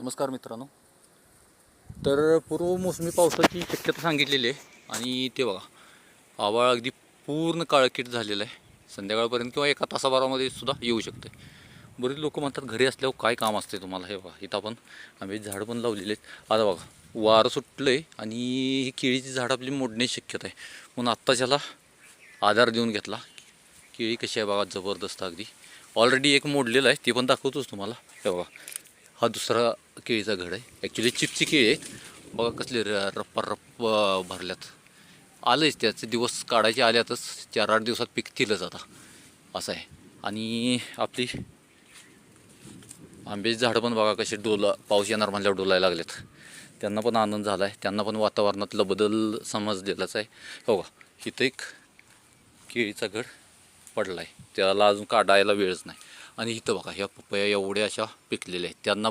नमस्कार मित्रांनो. तर पूर्वमोसमी पावसाची शक्यता सांगितलेली आहे आणि ते बघा आभाळ अगदी पूर्ण काळकीट झालेलं आहे. संध्याकाळपर्यंत किंवा एका तासाभरामध्ये सुद्धा येऊ शकते. बरेच लोक म्हणतात घरी असल्यावर काय काम असते तुम्हाला. हे बघा इथं आपण आंब्याची झाडं पण लावलेली आहेत. आता बघा वारं सुटलं आहे आणि ही केळीची झाडं आपली मोडण्याची शक्यता आहे. म्हणून आत्ताच्याला आधार देऊन घेतला. केळी कशी आहे बघा, जबरदस्त अगदी. ऑलरेडी एक मोडलेलं आहे, ते पण दाखवतोच तुम्हाला. हे बघा हा दुसरा केळीचा घड आहे. ॲक्च्युली चिपची केळी आहे बघा, कसले रप्पा रप्प भरल्यात. आलंच त्याचे दिवस काढायचे आल्यातच, 4-8 दिवसात पिकतीलच आता असं आहे. आणि आपली आंब्याची झाडं पण बघा कशी पाऊस येणार म्हणल्यावर डोलायला लागलेत. त्यांना पण आनंद झाला आहे, त्यांना पण वातावरणातला बदल समजलेलाच आहे. हो का, इथं एक केळीचा घड पडला आहे, त्याला अजून काढायला वेळच नाही. आणि इथं बघा ह्या पपया एवढ्या अशा पिकलेल्या आहेत, त्यांना